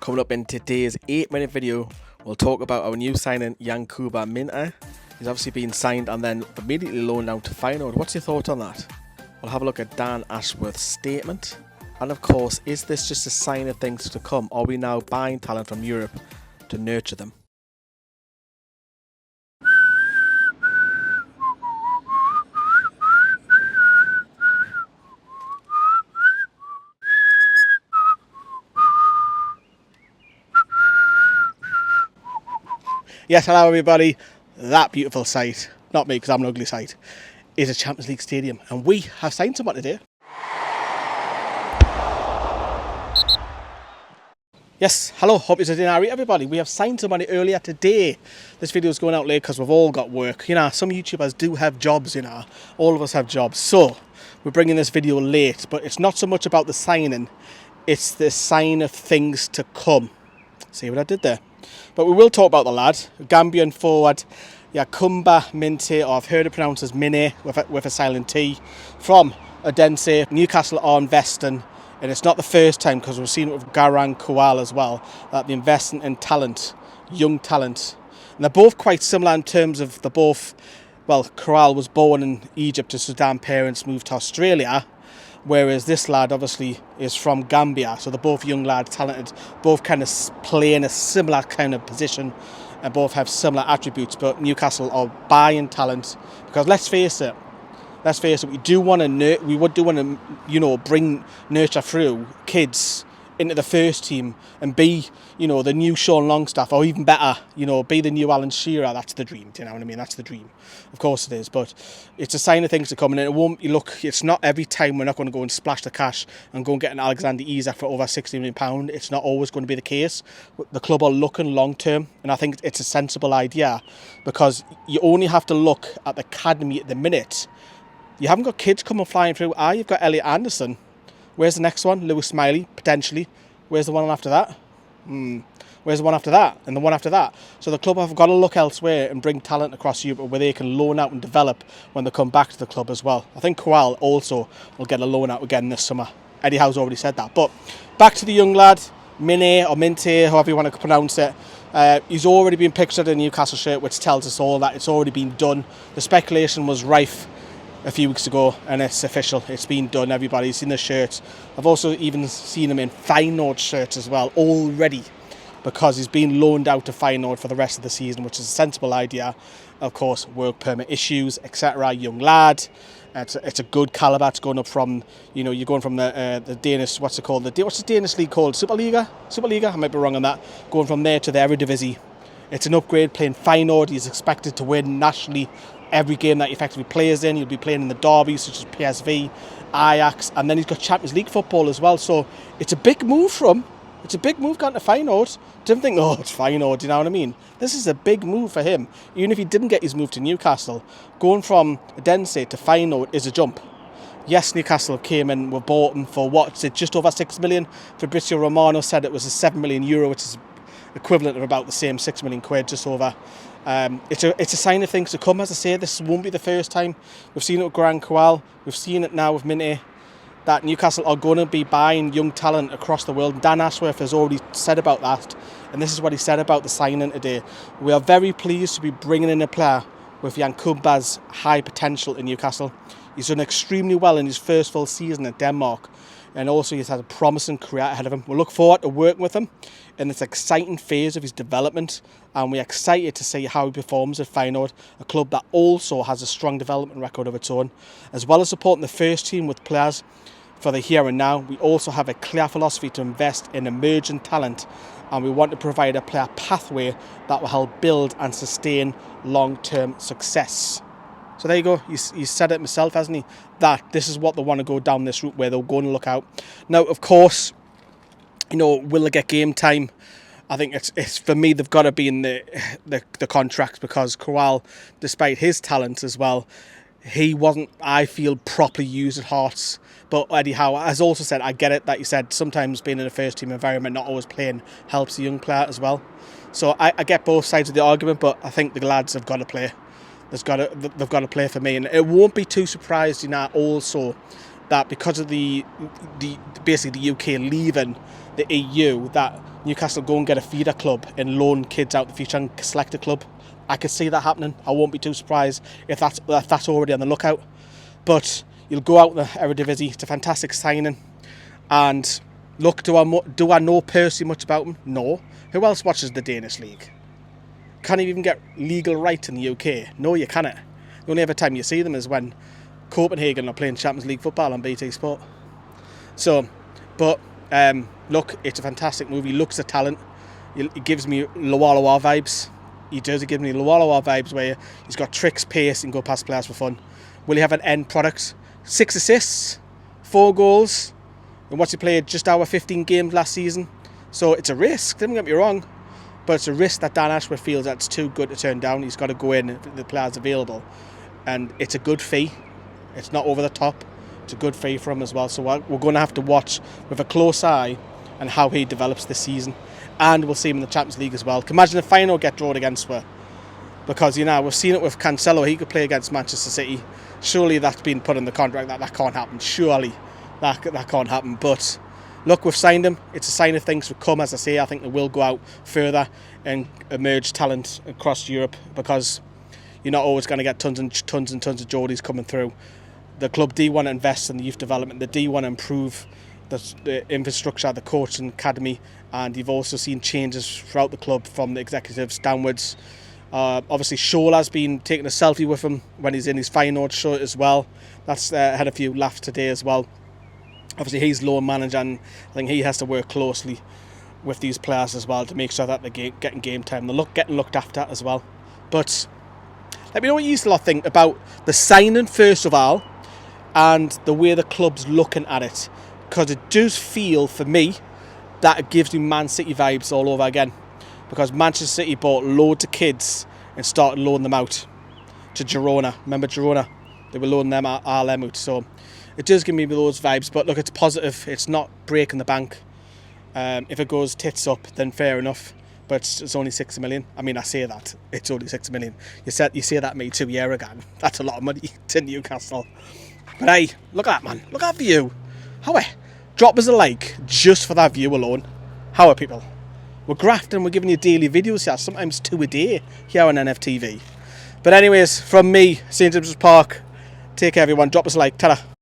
Coming up in today's 8-minute video, we'll talk about our new signing, Yankuba Minteh. He's obviously been signed and then immediately loaned out to Feyenoord. What's your thought on that? We'll have a look at Dan Ashworth's statement. And of course, is this just a sign of things to come? Are we now buying talent from Europe to nurture them? Yes, hello everybody. That beautiful sight, not me because I'm an ugly sight, is a Champions League stadium. And we have signed someone today. Yes, hello, hope you're doing alright everybody. We have signed somebody earlier today. This video is going out late because we've all got work. You know, some YouTubers do have jobs, you know. All of us have jobs. So, we're bringing this video late. But it's not so much about the signing. It's the sign of things to come. See what I did there? But we will talk about the lad, Gambian forward, Yankuba Minteh, or I've heard it pronounced as Mine with a silent T, from Odense, Newcastle investing, and it's not the first time because we've seen it with Garang Kowal as well, that they're investing in talent, young talent. And they're both quite similar in terms of Kowal was born in Egypt to Sudan parents, moved to Australia, whereas this lad obviously is from Gambia. So they're both young lads, talented, both kind of play in a similar kind of position and both have similar attributes. But Newcastle are buying talent because let's face it, we would do want to, you know, bring nurture through kids into the first team and be, you know, the new Sean Longstaff, or even better, you know, be the new Alan Shearer. That's the dream, do you know what I mean? That's the dream. Of course it is, but it's a sign of things to come, and it won't, look, it's not every time we're not going to go and splash the cash and go and get an Alexander Isak for over £60 million. It's not always going to be the case. The club are looking long term, and I think it's a sensible idea because you only have to look at the academy at the minute. You haven't got kids coming flying through. You've got Elliot Anderson. Where's the next one? Lewis Smiley, potentially. Where's the one after that? Where's the one after that? And the one after that? So the club have got to look elsewhere and bring talent across Europe where they can loan out and develop when they come back to the club as well. I think Kowal also will get a loan out again this summer. Eddie Howe's already said that. But back to the young lad, Mine or Minteh, however you want to pronounce it. He's already been pictured in a Newcastle shirt, which tells us all that it's already been done. The speculation was rife a few weeks ago, and it's official. It's been done. Everybody's seen the shirts. I've also even seen him in Feyenoord shirts as well already, because he's been loaned out to Feyenoord for the rest of the season, which is a sensible idea. Of course, work permit issues, etc. Young lad. It's a good calibre. It's going up from, you know, you're going from the Danish, what's it called? What's the Danish league called? Superliga? I might be wrong on that. Going from there to the Eredivisie. It's an upgrade playing Feyenoord. He's expected to win nationally every game that he effectively plays in. He'll be playing in the derbies such as PSV, Ajax, and then he's got Champions League football as well. So it's a big move for him. It's a big move going to Feyenoord. Don't think, oh, it's Feyenoord, you know what I mean? This is a big move for him. Even if he didn't get his move to Newcastle, going from Odense to Feyenoord is a jump. Yes, Newcastle came in, were bought him for what? Just over 6 million. Fabrizio Romano said it was a €7 million, which is equivalent of about the same £6 million, just over. It's a sign of things to come. As I say, this won't be the first time. We've seen it with Garang Kowal. We've seen it now with Minteh, that Newcastle are going to be buying young talent across the world. Dan Ashworth has already said about that, and this is what he said about the signing today. We are very pleased to be bringing in a player with Yankuba's high potential in Newcastle. He's done extremely well in his first full season at Denmark, and also he's had a promising career ahead of him. We look forward to working with him in this exciting phase of his development, and we're excited to see how he performs at Feyenoord, a club that also has a strong development record of its own. As well as supporting the first team with players for the here and now, we also have a clear philosophy to invest in emerging talent, and we want to provide a player pathway that will help build and sustain long-term success. So there you go. He's said it himself, hasn't he? That this is what they want to go down this route, where they're going to look out. Now, of course, you know, will they get game time? I think it's for me, they've got to be in the contracts, because Kowal, despite his talents as well, he wasn't, I feel, properly used at Hearts. But Eddie Howe has also said, I get it, that you said sometimes being in a first team environment, not always playing, helps the young player as well. So I get both sides of the argument, but I think the lads have got to play. They've got to play for me, and it won't be too surprised, you know, also that because of the basically the UK leaving the EU, that Newcastle go and get a feeder club and loan kids out the future and select a club. I could see that happening. I won't be too surprised if that's already on the lookout. But you'll go out in the Eredivisie. It's a fantastic signing. And look, do I know personally much about him? No. Who else watches the Danish league? Can't you even get legal right in the UK? No, you cannot. The only other time you see them is when Copenhagen are playing Champions League football on BT Sport. So, but look, it's a fantastic movie. Looks at talent. It gives me Loa Loa vibes. He does. It gives me Loa Loa vibes where he's got tricks, pace, and go past players for fun. Will he have an end product? 6 assists, 4 goals, and what's he played? Just over 15 games last season. So it's a risk. Don't get me wrong, but it's a risk that Dan Ashworth feels that's too good to turn down. He's got to go in if the players available, and it's a good fee. It's not over the top. It's a good fee for him as well. So we're going to have to watch with a close eye on how he develops this season. And we'll see him in the Champions League as well. Can imagine if Feyenoord get drawn against her. Because, we've seen it with Cancelo. He could play against Manchester City. Surely that's been put in the contract that can't happen. Surely that can't happen. But look, we've signed him. It's a sign of things to come, as I say. I think they will go out further and emerge talent across Europe, because you're not always going to get tons and tons of Geordies coming through. The club do want to invest in the youth development. They do want to improve the infrastructure, the coaching academy, and you've also seen changes throughout the club from the executives downwards. Obviously, Shola's been taking a selfie with him when he's in his Feyenoord shirt as well. That's had a few laughs today as well. Obviously, he's loan manager, and I think he has to work closely with these players as well to make sure that they're getting game time. They're getting looked after as well. But let me know what you lot think about the signing first of all, and the way the club's looking at it, because it does feel for me that it gives me Man City vibes all over again, because Manchester City bought loads of kids and started loaning them out to Girona. Remember Girona? They were loaning them out. So it does give me those vibes. But look, it's positive. It's not breaking the bank. If it goes tits up, then fair enough. But it's only 6 million. I mean, I say that. It's only 6 million. You say that to me 2 years ago. That's a lot of money to Newcastle. But hey, look at that, man. Look at that view. How are? Drop us a like just for that view alone. How are people? We're grafting, we're giving you daily videos here, sometimes 2 a day here on NFTV. But anyways, from me, St. James's Park, take care everyone, drop us a like, ta-da.